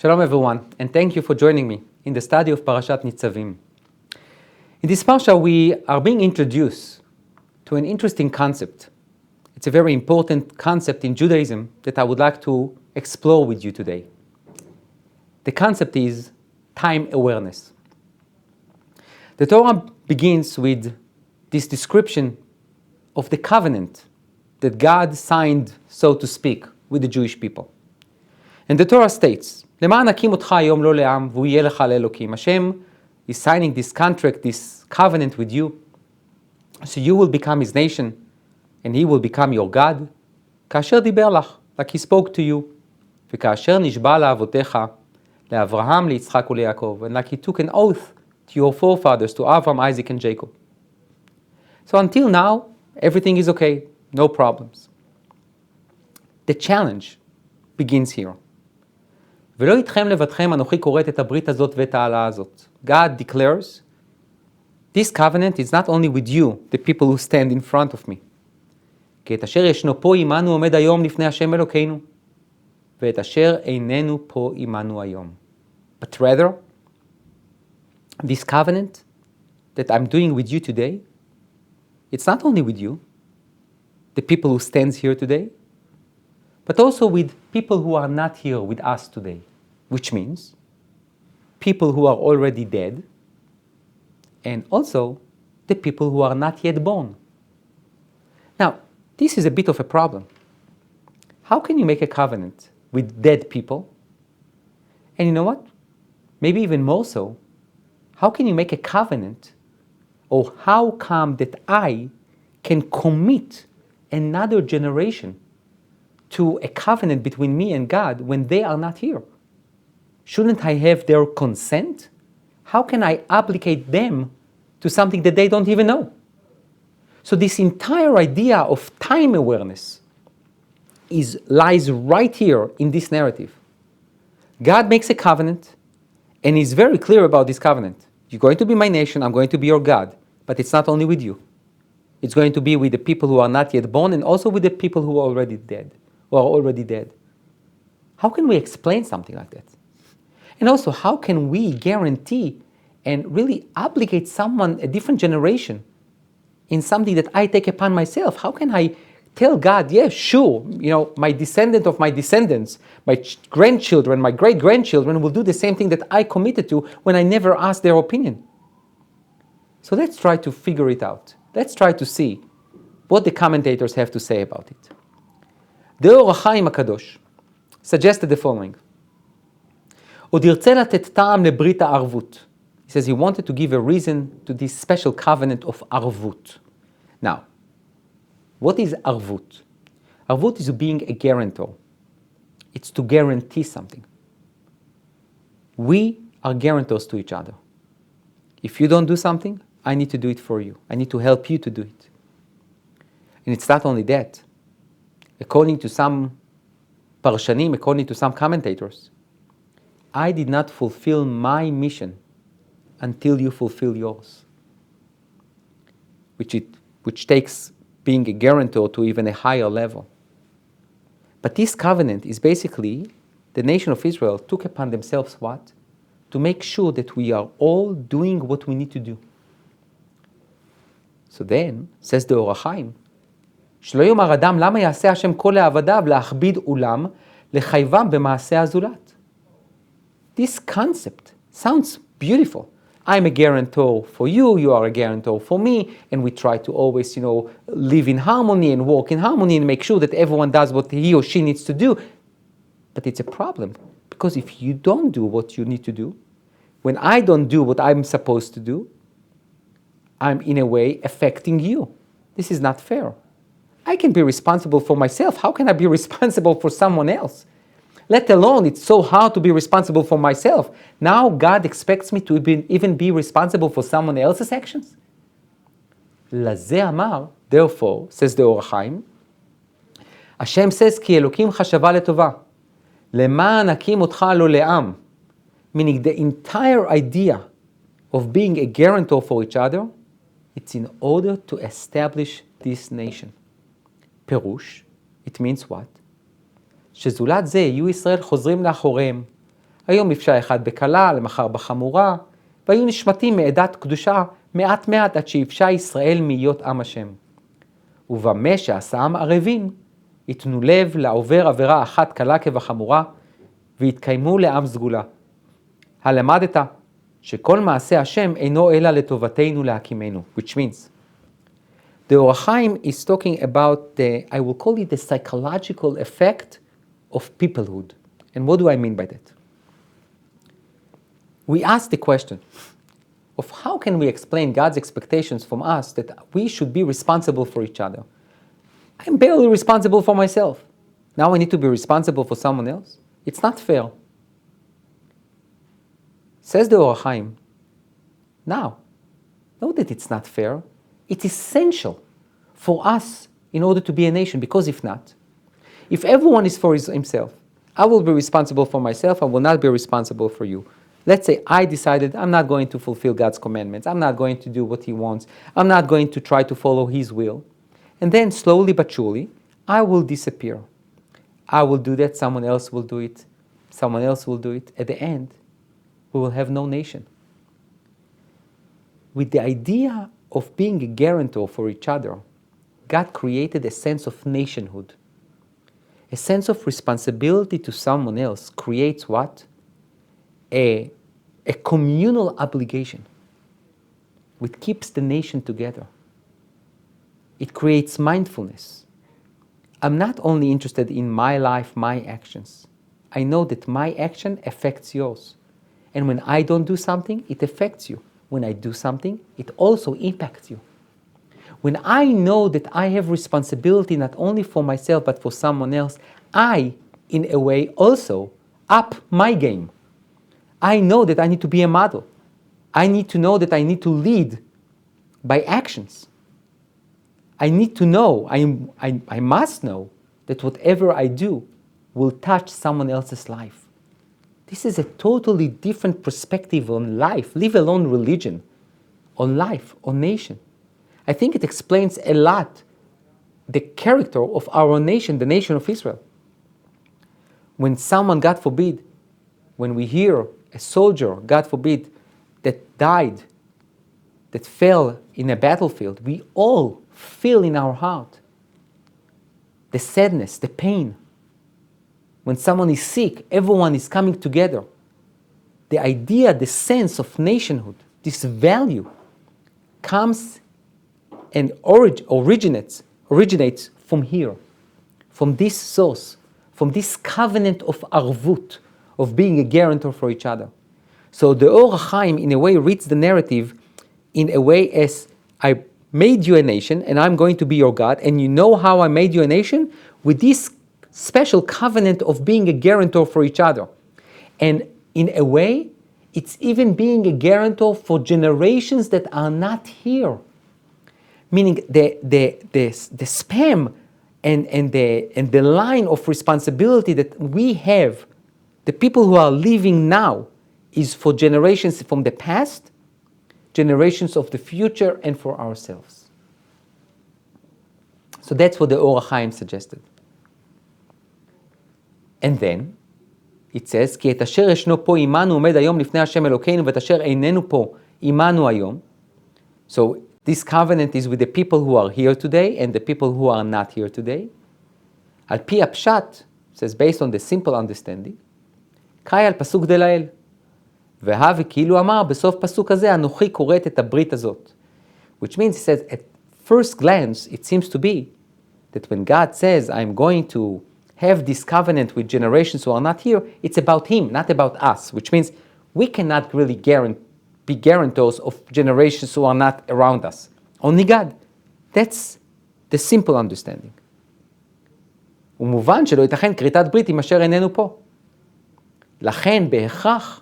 Shalom everyone, and thank you for joining me in the study of Parashat Nitzavim. In this parsha, we are being introduced to an interesting concept. It's a very important concept in Judaism that I would like to explore with you today. The concept is time awareness. The Torah begins with this description of the covenant that God signed, so to speak, with the Jewish people. And the Torah states, למען הקים אותך היום לא לעם, והוא יהיה לך לאלוקים. Hashem is signing this contract, this covenant with you, so you will become his nation, and he will become your God. כאשר דיבר לך, like he spoke to you, וכאשר נשבע לאבותיך, לאברהם, ליצחק וליעקב, and like he took an oath to your forefathers, to Abraham, Isaac, and Jacob. So until now, everything is okay, no problems. The challenge begins here. ולא איתכם לבדכם אנוכי כורת את הברית הזאת ואת העלה הזאת. God declares, this covenant is not only with you, the people who stand in front of me. כי את אשר ישנו פה עמנו עומד היום לפני השם אלוקינו, ואת אשר איננו פה עמנו היום. But rather, this covenant that I'm doing with you today, it's not only with you, the people who stands here today, but also with people who are not here with us today, which means people who are already dead, and also the people who are not yet born. Now, this is a bit of a problem. How can you make a covenant with dead people? And you know what? Maybe even more so, how can you make a covenant, or how come that I can commit another generation to a covenant between me and God when they are not here? Shouldn't I have their consent? How can I obligate them to something that they don't even know? So this entire idea of time awareness lies right here in this narrative. God makes a covenant, and he's very clear about this covenant. You're going to be my nation, I'm going to be your God, but it's not only with you. It's going to be with the people who are not yet born, and also with the people who are already dead. How can we explain something like that? And also, how can we guarantee and really obligate someone, a different generation, in something that I take upon myself? How can I tell God, yeah, sure, my descendant of my descendants, my grandchildren, my great-grandchildren will do the same thing that I committed to when I never asked their opinion? So let's try to figure it out. Let's try to see what the commentators have to say about it. The Or HaChaim HaKadosh suggested the following. עוד ירצה לתת טעם לברית הערבות. He says he wanted to give a reason to this special covenant of Arvut. Now, what is Arvut? Arvut is being a guarantor. It's to guarantee something. We are guarantors to each other. If you don't do something, I need to do it for you. I need to help you to do it. And it's not only that. According to some parshanim, according to some commentators, I did not fulfill my mission until you fulfill yours. Which takes being a guarantor to even a higher level. But this covenant is basically, the nation of Israel took upon themselves what? To make sure that we are all doing what we need to do. So then, says the Or HaChaim, שלא יאמר אדם למה יעשה השם כל לעבדיו להכביד עולם לחייבם במעשה הזולת. This concept sounds beautiful. I'm a guarantor for you, you are a guarantor for me, and we try to always, live in harmony and walk in harmony and make sure that everyone does what he or she needs to do. But it's a problem, because if you don't do what you need to do, when I don't do what I'm supposed to do, I'm in a way affecting you. This is not fair. I can be responsible for myself. How can I be responsible for someone else? Let alone, it's so hard to be responsible for myself. Now God expects me to even be responsible for someone else's actions? לזה אמר, therefore, says the Or HaChaim, Hashem says, כי אלוקים חשבה לטובה, למען הקים אותך לא לעם. Meaning the entire idea of being a guarantor for each other, it's in order to establish this nation. פירוש, it means what? שזולת זה יהיו ישראל חוזרים לאחוריהם, היום נפשע אחד בקלה, למחר בחמורה, והיו נשמטים מעדת קדושה מעט מעט עד שיפשע ישראל מהיות עם השם. ובמה שעשם ערבים, יתנו לב לעובר עבירה אחת קלה כבחמורה, והתקיימו לעם סגולה. הלמדת שכל מעשה השם אינו אלא לטובתנו להקימנו, which means, the Or HaChaim is talking about I will call it the psychological effect of peoplehood. And what do I mean by that? We ask the question of how can we explain God's expectations from us that we should be responsible for each other. I'm barely responsible for myself. Now I need to be responsible for someone else? It's not fair. Says the Or HaChaim, now, know that it's not fair. It's essential for us in order to be a nation, because if not, if everyone is for himself, I will be responsible for myself, I will not be responsible for you. Let's say I decided I'm not going to fulfill God's commandments, I'm not going to do what He wants, I'm not going to try to follow His will. And then slowly but surely, I will disappear. I will do that, someone else will do it, someone else will do it. At the end, we will have no nation. With the idea of being a guarantor for each other, God created a sense of nationhood. A sense of responsibility to someone else creates what? A communal obligation, which keeps the nation together. It creates mindfulness. I'm not only interested in my life, my actions. I know that my action affects yours. And when I don't do something, it affects you. When I do something, it also impacts you. When I know that I have responsibility not only for myself but for someone else, I, in a way, also up my game. I know that I need to be a model. I need to know that I need to lead by actions. I need to know, I must know that whatever I do will touch someone else's life. This is a totally different perspective on life, leave alone religion, on life, on nation. I think it explains a lot the character of our nation, the nation of Israel. When someone, God forbid, when we hear a soldier, God forbid, that died, that fell in a battlefield, we all feel in our heart the sadness, the pain. When someone is sick, everyone is coming together. The idea, the sense of nationhood, this value, comes and originates from here, from this source, from this covenant of Arvut, of being a guarantor for each other. So the Or HaChaim, in a way, reads the narrative in a way as I made you a nation and I'm going to be your God, and you know how I made you a nation? With this special covenant of being a guarantor for each other. And in a way, it's even being a guarantor for generations that are not here. Meaning the span and the line of responsibility that we have, the people who are living now, is for generations from the past, generations of the future, and for ourselves. So that's what the Or HaChaim suggested. And then, it says, כי את אשר ישנו פה עמנו עומד היום לפני השם אלוקינו, ואת אשר איננו פה עמנו היום. So, this covenant is with the people who are here today and the people who are not here today. על פי הפשט, says, based on the simple understanding, קרא על פסוק דלאל. והווה כאילו אמר, בסוף פסוק הזה, אנוכי קוראת את הברית הזאת. Which means, he says, at first glance, it seems to be that when God says, I'm going to have this covenant with generations who are not here, it's about Him, not about us. Which means we cannot really be guarantors of generations who are not around us. Only God. That's the simple understanding. ומובן שלא ייתכן כריתת ברית עם אשר איננו פה. לכן בהכרח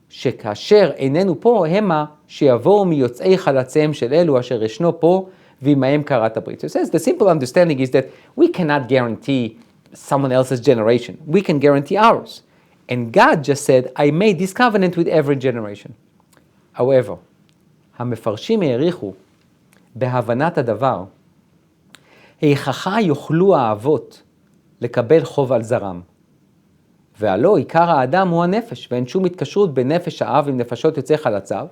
שכאשר איננו פה, המה שיבואו מיוצאי חלציהם של אלו אשר ישנו פה, ועמהם כרת הברית. So it says the simple understanding is that we cannot guarantee someone else's generation. We can guarantee ours. And God just said, I made this covenant with every generation. However, המפרשים העריכו בהבנת הדבר, היכחה יוכלו האבות לקבל חוב על זרם, והלא עיקר האדם הוא הנפש, ואין שום התקשרות בין נפש האב עם נפשות יוצאי חלציו.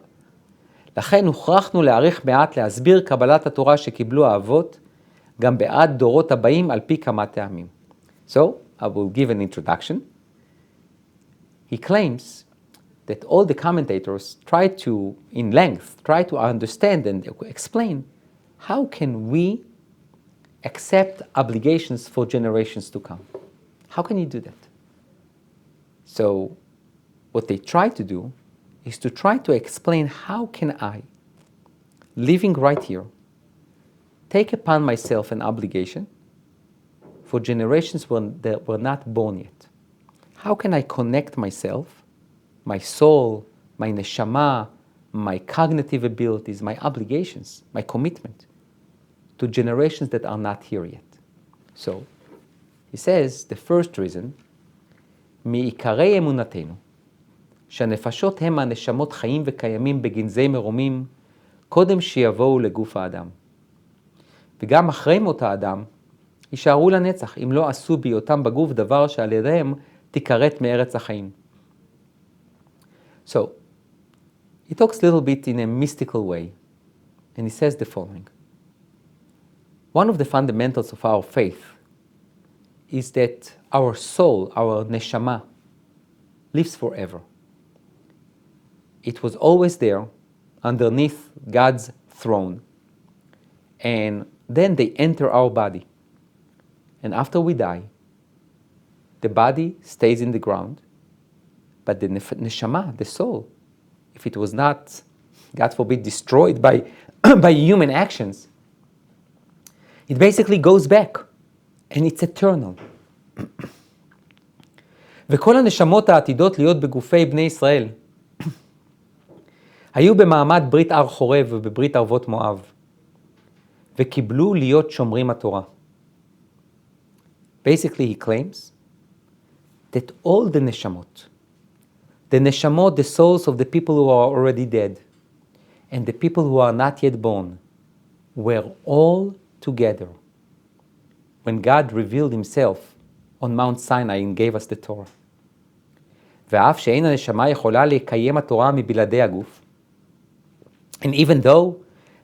לכן הוכרחנו להאריך מעט להסביר קבלת התורה שקיבלו האבות, גם בעד דורות הבאים על פי כמה טעמים. So, I will give an introduction. He claims that all the commentators try to, in length, try to understand and explain how can we accept obligations for generations to come. How can you do that? So what they try to do is to try to explain how can I, living right here, take upon myself an obligation for generations that were not born yet. How can I connect myself, my soul, my neshama, my cognitive abilities, my obligations, my commitment to generations that are not here yet? So, he says, the first reason, מעיקרי אמונתנו, שהנפשות הם הנשמות חיים וקיימים בגנזי מרומים, קודם שיבואו לגוף האדם. וגם אחרי מות האדם, יישארו לנצח, אם לא עשו בהיותם בגוף דבר שעל ידיהם תיכרת מארץ החיים. So, he talks a little bit in a mystical way, and he says the following. One of the fundamentals of our faith is that our soul, our neshama, lives forever. It was always there, underneath God's throne. And then they enter our body. And after we die, the body stays in the ground, but the neshama, the soul, if it was not, God forbid, destroyed by, by human actions, it basically goes back, and it's eternal. וכל הנשמות העתידות להיות בגופי בני ישראל היו במעמד ברית הר חורב ובברית ערבות מואב, וקיבלו להיות שומרים התורה. Basically, he claims that all the neshamot, the souls of the people who are already dead, and the people who are not yet born, were all together when God revealed himself on Mount Sinai and gave us the Torah. ואף שאין הנשמה יכולה לקיים התורה מבלעדי הגוף, and even though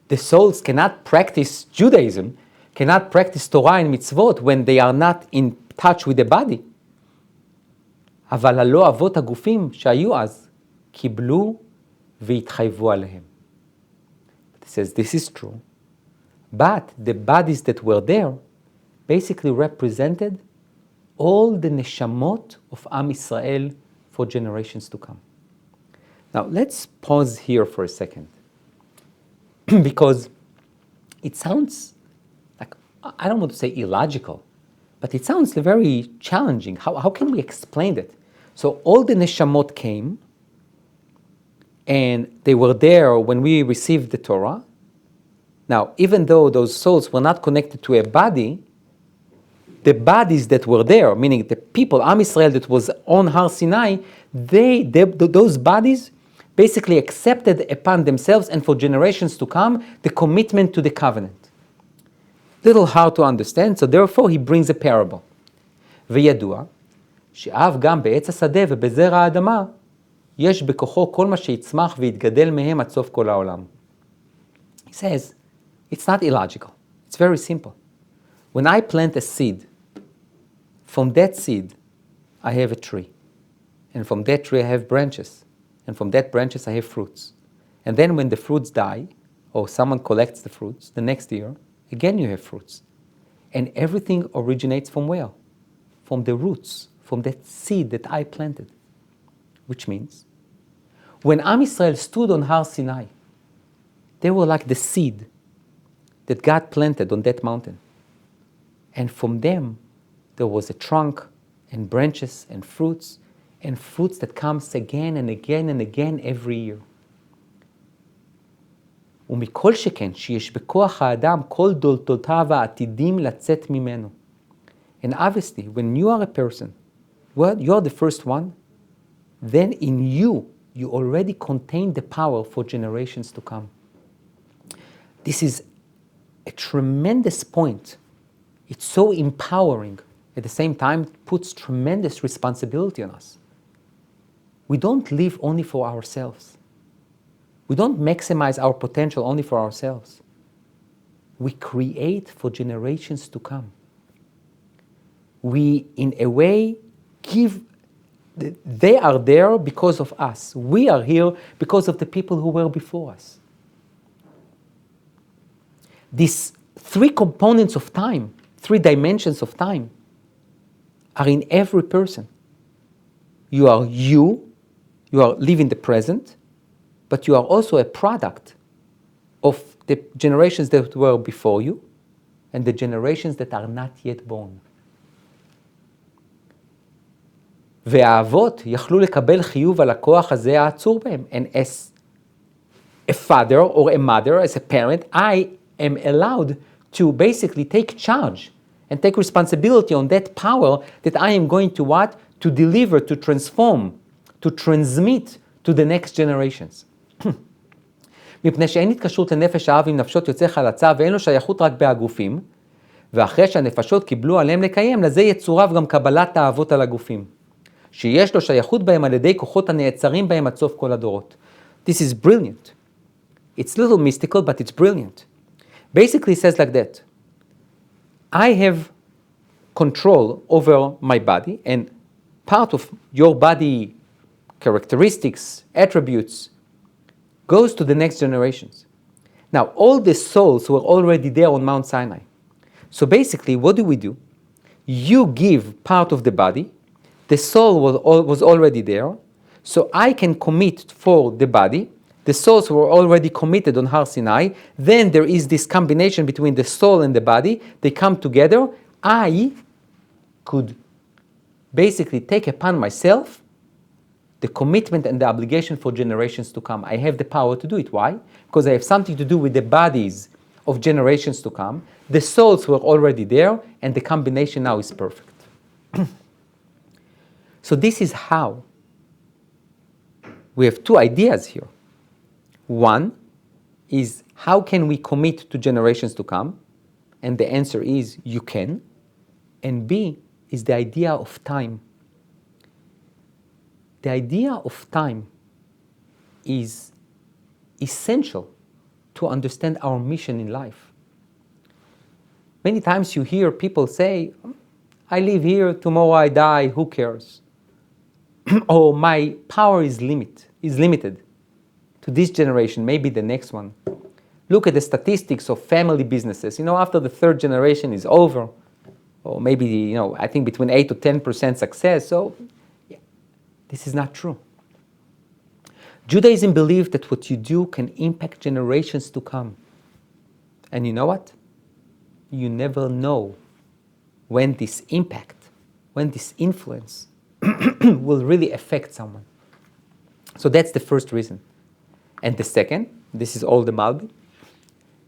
the souls cannot practice Judaism, cannot practice Torah and mitzvot when they are not in touch with the body, אבל הלא אבות הגופים שהיו אז קיבלו והתחייבו עליהם. It says this is true, but the bodies that were there basically represented all the neshamot of Am Yisrael for generations to come. Now let's pause here for a second, because it sounds like, I don't want to say illogical, but it sounds very challenging. How can we explain that? So all the neshamot came, and they were there when we received the Torah. Now, even though those souls were not connected to a body, the bodies that were there, meaning the people, Am Yisrael that was on Har Sinai, those bodies basically accepted upon themselves and for generations to come the commitment to the covenant. Little hard to understand, so therefore he brings a parable. וידוע שאף גם בעץ השדה ובזרע האדמה יש בכוחו כל מה שיצמח ויתגדל מהם עד סוף כל העולם. He says, it's not illogical. It's very simple. When I plant a seed, from that seed I have a tree. And from that tree I have branches. And from that branches I have fruits. And then when the fruits die, or someone collects the fruits, the next year, again you have fruits. And everything originates from where? From the roots, from that seed that I planted. Which means, when Am Yisrael stood on Har Sinai, they were like the seed that God planted on that mountain. And from them, there was a trunk and branches and fruits that comes again and again and again every year. ומכל שכן שיש בכוח האדם כל דולתותיו העתידים לצאת ממנו. And obviously, when you are a person, well, you are the first one, then in you already contain the power for generations to come. This is a tremendous point. It's so empowering at the same time, puts tremendous responsibility on us. We don't live only for ourselves. We don't maximize our potential only for ourselves. We create for generations to come. We, in a way, they are there because of us. We are here because of the people who were before us. These three components of time, three dimensions of time, are in every person. You are living the present, but you are also a product of the generations that were before you and the generations that are not yet born. והאבות יכלו לקבל חיוב על הכוח הזה העצור בהם. And as a father or a mother, as a parent, I am allowed to basically take charge and take responsibility on that power that I am going to what? To deliver, to transform, to transmit to the next generations. מפני שאין התקשרות לנפש האב עם נפשות יוצא חלצה ואין לו שייכות רק בהגופים, ואחרי שהנפשות קיבלו עליהם לקיים, לזה יצורב גם קבלת האבות על הגופים. שיש לו שייכות בהם על ידי כוחות הנעצרים בהם עד סוף כל הדורות. This is brilliant. It's a little mystical, but it's brilliant. Basically, it says like that. I have control over my body, and part of your body characteristics, attributes, goes to the next generations. Now, all the souls were already there on Mount Sinai. So basically, what do? You give part of the body. The soul was already there, so I can commit for the body. The souls were already committed on Har Sinai. Then there is this combination between the soul and the body. They come together. I could basically take upon myself the commitment and the obligation for generations to come. I have the power to do it. Why? Because I have something to do with the bodies of generations to come. The souls were already there, and the combination now is perfect. So this is how. We have two ideas here. One is, how can we commit to generations to come? And the answer is, you can. And B is the idea of time. The idea of time is essential to understand our mission in life. Many times you hear people say, I live here, tomorrow I die, who cares? Or my power is limited to this generation, maybe the next one. Look at the statistics of family businesses. After the third generation is over, or maybe, I think between 8 to 10% success. So, this is not true. Judaism believes that what you do can impact generations to come. And you know what? You never know when this impact, when this influence will really affect someone. So that's the first reason. And the second, this is all the Malbi,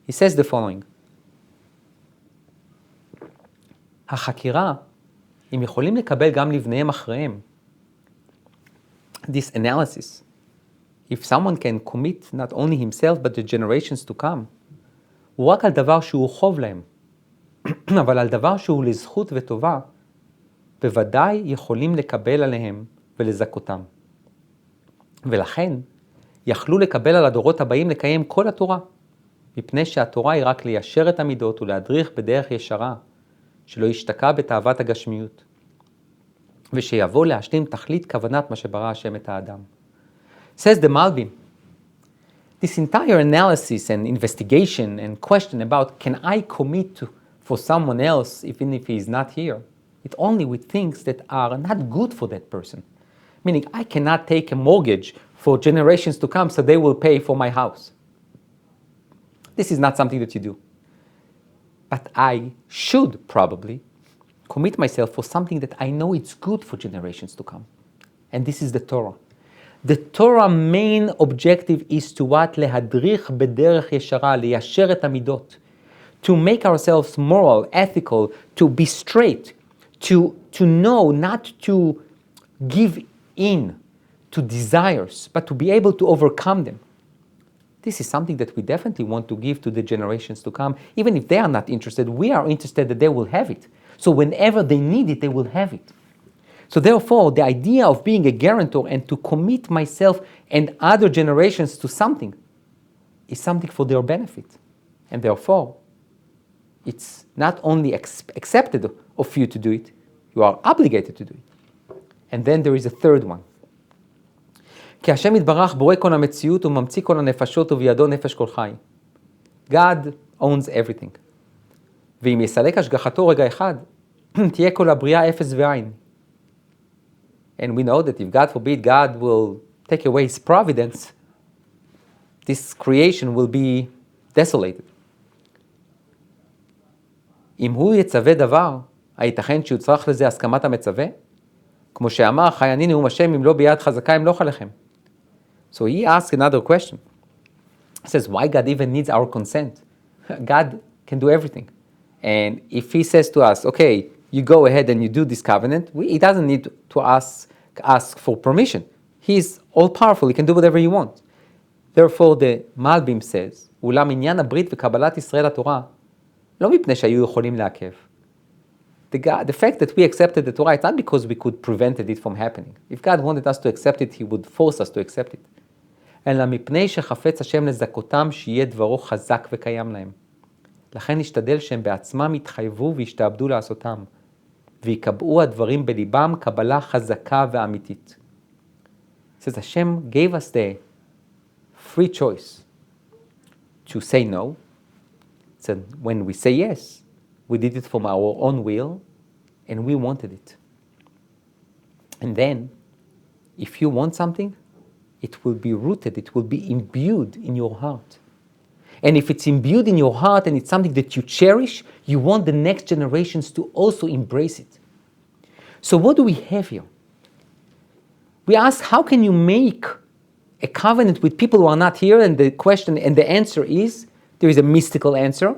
he says the following. החקירה, אם יכולים לקבל גם לבניהם אחריהם, this analysis, if someone can commit not only himself but the generations to come, הוא רק על דבר שהוא חוב להם, אבל על דבר שהוא לזכות וטובה, בוודאי יכולים לקבל עליהם ולזכותם. ולכן, יכלו לקבל על הדורות הבאים לקיים כל התורה, מפני שהתורה היא רק ליישר את המידות ולהדריך בדרך ישרה, שלא ישתקע בתאוות הגשמיות, ושיבוא להשלים תכלית כוונת מה שברא השם את האדם. Says the Malbi, this entire analysis and investigation and question about can I commit for someone else even if he is not here, it only with things that are not good for that person. Meaning I cannot take a mortgage for generations to come so they will pay for my house. This is not something that you do. But I should probably commit myself for something that I know it's good for generations to come. And this is the Torah. The Torah main objective is to what? להדריך בדרך ישרה, ליישר את המידות. To make ourselves moral, ethical, to be straight, to know not to give in to desires, but to be able to overcome them. This is something that we definitely want to give to the generations to come. Even if they are not interested, we are interested that they will have it. So whenever they need it, they will have it. So therefore, the idea of being a guarantor and to commit myself and other generations to something is something for their benefit. And therefore, it's not only accepted of you to do it, you are obligated to do it. And then there is a third one. כי השם יתברך בורא כל המציאות וממציא כל הנפשות ובידו נפש כל חי. God owns everything. ואם יסלק השגחתו רגע אחד, תהיה כל הבריאה אפס ואין. And we know that if God forbid, God will take away his providence, this creation will be desolated. אם הוא יצווה דבר, הייתכן שיוצרך לזה הסכמת המצווה? כמו שאמר, חי אני נאום השם, אם לא ביד חזקה, אמלוך עליכם. So he asks another question. He says, why God even needs our consent? God can do everything. And if he says to us, okay, you go ahead and you do this covenant, he doesn't need to ask for permission. He's all-powerful, he can do whatever he wants. Therefore, the Malbim says, אולם עניין הברית וקבלת ישראל לתורה, לא מפני שהיו יכולים לעכב. The fact that we accepted the Torah, it's not because we could prevent it from happening. If God wanted us to accept it, he would force us to accept it. אלא מפני שחפץ השם לזכותם שיהיה דברו חזק וקיים להם. לכן נשתדל שהם בעצמם יתחייבו וישתעבדו לעשותם, ויקבעו הדברים בליבם קבלה חזקה ואמיתית. It says Hashem gave us the free choice to say no. So when we say yes, we did it from our own will, and we wanted it. And then, if you want something, it will be rooted, it will be imbued in your heart. And if it's imbued in your heart and it's something that you cherish, you want the next generations to also embrace it. So what do we have here? We ask, how can you make a covenant with people who are not here? And the question and the answer is, there is a mystical answer,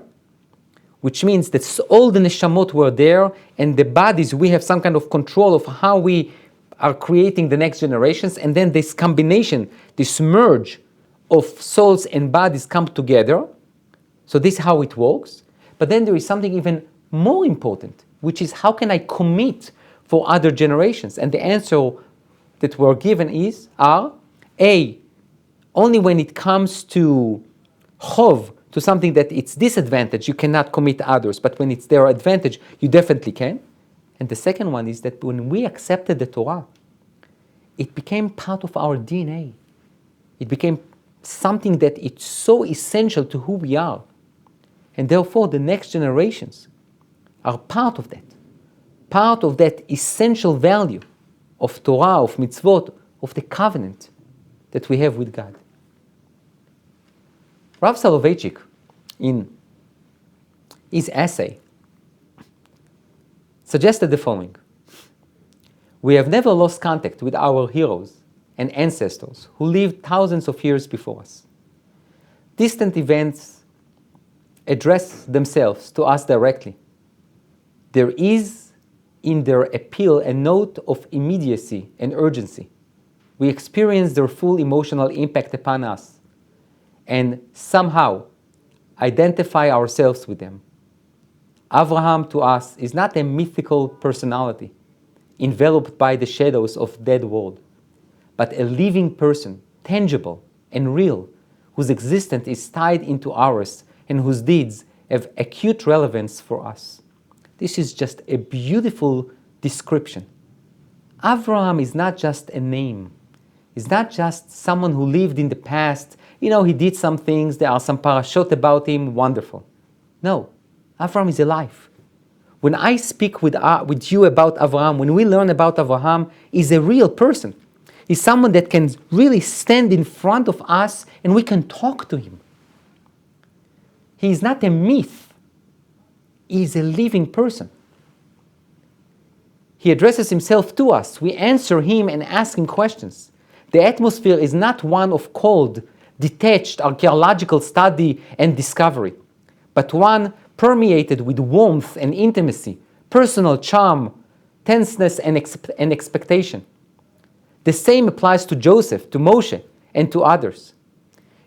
which means that all the neshamot were there, and the bodies, we have some kind of control of how we are creating the next generations, and then this combination, this merge of souls and bodies come together. So this is how it works. But then there is something even more important, which is how can I commit for other generations? And the answer that we're given are A, only when it comes to chov, to something that it's disadvantage, you cannot commit others, but when it's their advantage, you definitely can. And the second one is that when we accepted the Torah, it became part of our DNA. It became something that it's so essential to who we are. And therefore, the next generations are part of that essential value of Torah, of mitzvot, of the covenant that we have with God. Rav Soloveitchik, in his essay, suggested the following. We have never lost contact with our heroes and ancestors who lived thousands of years before us. Distant events address themselves to us directly. There is in their appeal a note of immediacy and urgency. We experience their full emotional impact upon us and somehow identify ourselves with them. Abraham to us is not a mythical personality enveloped by the shadows of dead world, but a living person, tangible and real, whose existence is tied into ours and whose deeds have acute relevance for us. This is just a beautiful description. Abraham is not just a name. He's not just someone who lived in the past. He did some things, there are some parashot about him, wonderful. No, Abraham is alive. When I speak with you about Abraham, when we learn about Abraham, he's a real person. He's someone that can really stand in front of us and we can talk to him. He is not a myth. He is a living person. He addresses himself to us. We answer him and ask him questions. The atmosphere is not one of cold, detached archaeological study and discovery, but one permeated with warmth and intimacy, personal charm, tenseness and expectation. The same applies to Joseph, to Moshe, and to others.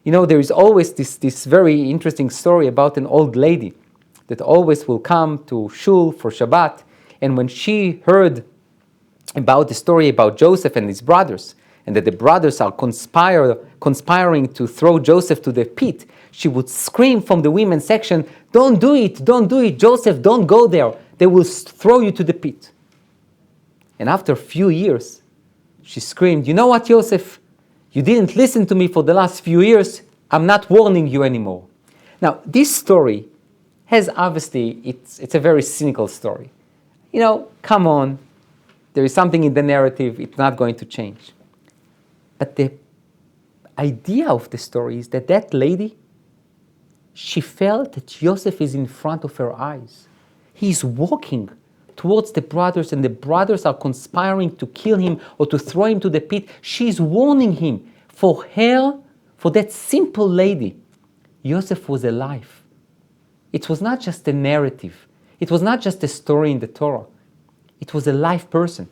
There is always this very interesting story about an old lady that always will come to shul for Shabbat. And when she heard about the story about Joseph and his brothers, and that the brothers are conspiring to throw Joseph to the pit, she would scream from the women's section, don't do it, Joseph, don't go there. They will throw you to the pit. And after a few years, she screamed, you know what, Joseph? You didn't listen to me for the last few years. I'm not warning you anymore. Now, this story has obviously, it's a very cynical story. Come on, there is something in the narrative, it's not going to change. But the idea of the story is that lady, she felt that Joseph is in front of her eyes. He's walking towards the brothers, and the brothers are conspiring to kill him or to throw him to the pit. She's warning him. For her, for that simple lady, Joseph was alive. It was not just a narrative. It was not just a story in the Torah. It was a live person.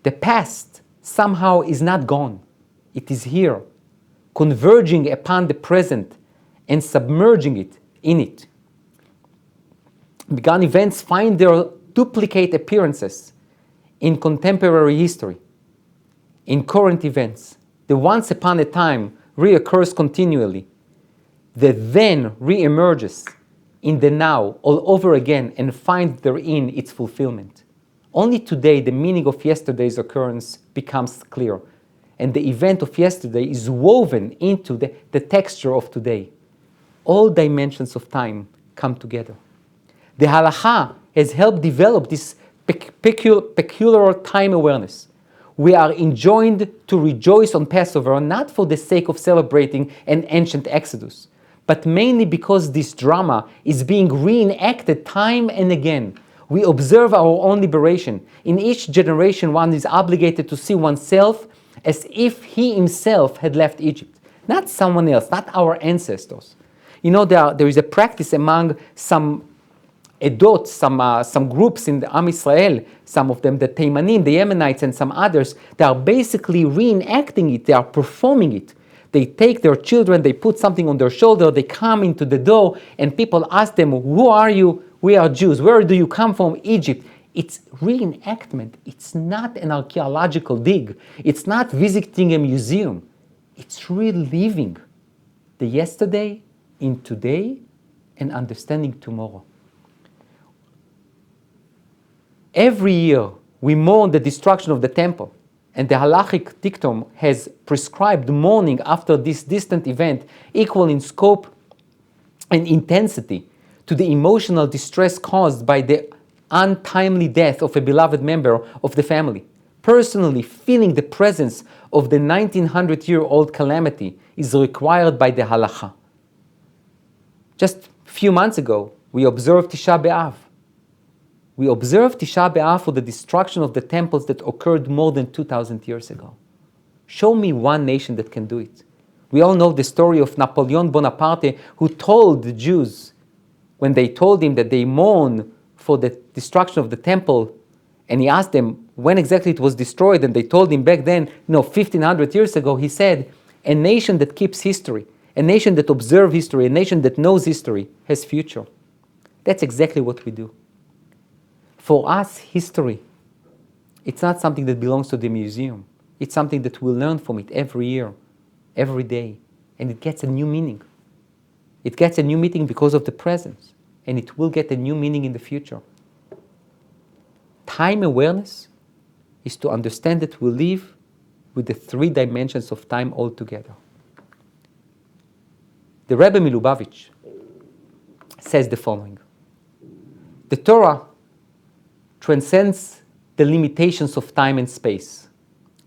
The past somehow is not gone. It is here, converging upon the present and submerging it in it. Begun events find their duplicate appearances in contemporary history, in current events. The once upon a time reoccurs continually. The then reemerges in the now all over again and finds therein its fulfillment. Only today the meaning of yesterday's occurrence becomes clear, and the event of yesterday is woven into the texture of today. All dimensions of time come together. The Halacha has helped develop this peculiar time awareness. We are enjoined to rejoice on Passover not for the sake of celebrating an ancient Exodus, but mainly because this drama is being reenacted time and again. We observe our own liberation. In each generation, one is obligated to see oneself as if he himself had left Egypt, not someone else, not our ancestors. There is a practice among some Edot, some groups in the Am Israel, some of them the Teimanim, the Yemenites, and some others, they are basically reenacting it, they are performing it. They take their children, they put something on their shoulder, they come into the door, and people ask them, who are you? We are Jews. Where do you come from? Egypt. It's reenactment. It's not an archaeological dig. It's not visiting a museum. It's reliving the yesterday in today and understanding tomorrow. Every year, we mourn the destruction of the temple, and the Halachic dictum has prescribed mourning after this distant event equal in scope and intensity to the emotional distress caused by the untimely death of a beloved member of the family. Personally, feeling the presence of the 1900-year-old calamity is required by the Halacha. Just a few months ago, we observed Tisha B'Av. We observed Tisha B'Av for the destruction of the temples that occurred more than 2,000 years ago. Show me one nation that can do it. We all know the story of Napoleon Bonaparte, who told the Jews, when they told him that they mourn for the destruction of the temple, and he asked them when exactly it was destroyed, and they told him back then, 1,500 years ago, he said, a nation that keeps history, a nation that observes history, a nation that knows history, has future. That's exactly what we do. For us, history, it's not something that belongs to the museum. It's something that we learn from it every year, every day, and it gets a new meaning. It gets a new meaning because of the present, and it will get a new meaning in the future. Time awareness is to understand that we live with the three dimensions of time altogether. The Rebbe Milubavitch says the following: the Torah transcends the limitations of time and space.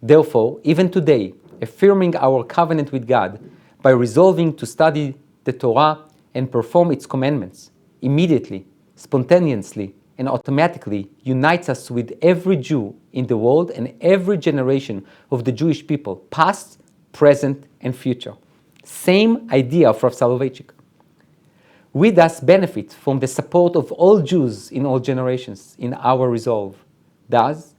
Therefore, even today, affirming our covenant with God by resolving to study the Torah and perform its commandments, immediately, spontaneously, and automatically unites us with every Jew in the world and every generation of the Jewish people, past, present, and future. Same idea of Rav Soloveitchik. We thus benefit from the support of all Jews in all generations in our resolve. Thus,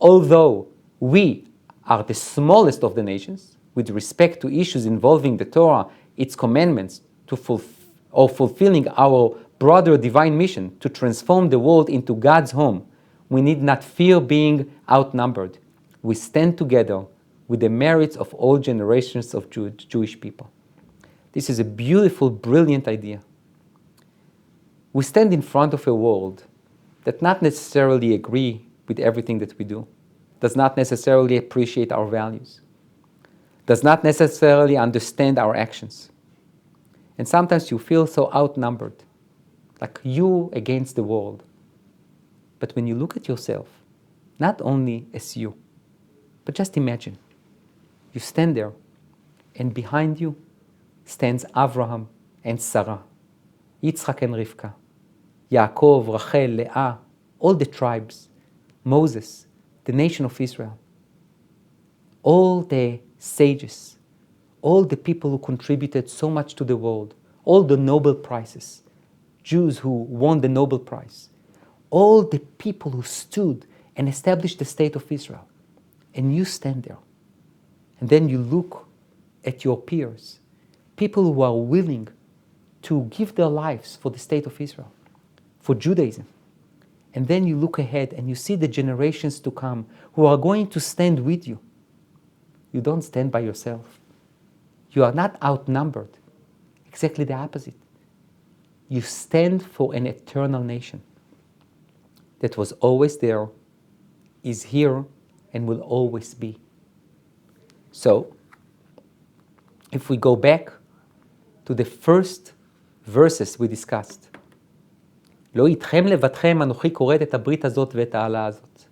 although we are the smallest of the nations with respect to issues involving the Torah, its commandments, to or fulfilling our broader divine mission to transform the world into God's home, we need not fear being outnumbered. We stand together with the merits of all generations of Jewish people. This is a beautiful, brilliant idea. We stand in front of a world that not necessarily agree with everything that we do, does not necessarily appreciate our values, does not necessarily understand our actions. And sometimes you feel so outnumbered, like you against the world. But when you look at yourself, not only as you, but just imagine, you stand there, and behind you stands Abraham and Sarah, Yitzchak and Rivka, Yaakov, Rachel, Leah, all the tribes, Moses, the nation of Israel, all the sages, all the people who contributed so much to the world, all the Nobel Prizes, Jews who won the Nobel Prize, all the people who stood and established the state of Israel. And you stand there. And then you look at your peers, people who are willing to give their lives for the state of Israel, for Judaism. And then you look ahead and you see the generations to come who are going to stand with you. You don't stand by yourself. You are not outnumbered. Exactly the opposite. You stand for an eternal nation that was always there, is here, and will always be. So, if we go back to the first verses we discussed, לא איתכם לבדכם אנוכי כורת את הברית הזאת ואת העלה הזאת.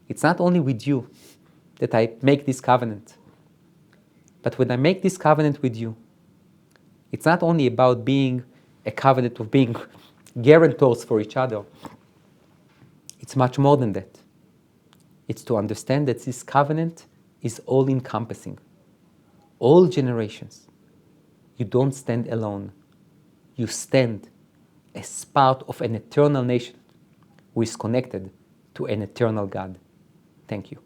It's not only with you that I make this covenant, but when I make this covenant with you, it's not only about being a covenant of being guarantors for each other. It's much more than that. It's to understand that this covenant is all-encompassing. All generations. You don't stand alone. You stand as part of an eternal nation who is connected to an eternal God. Thank you.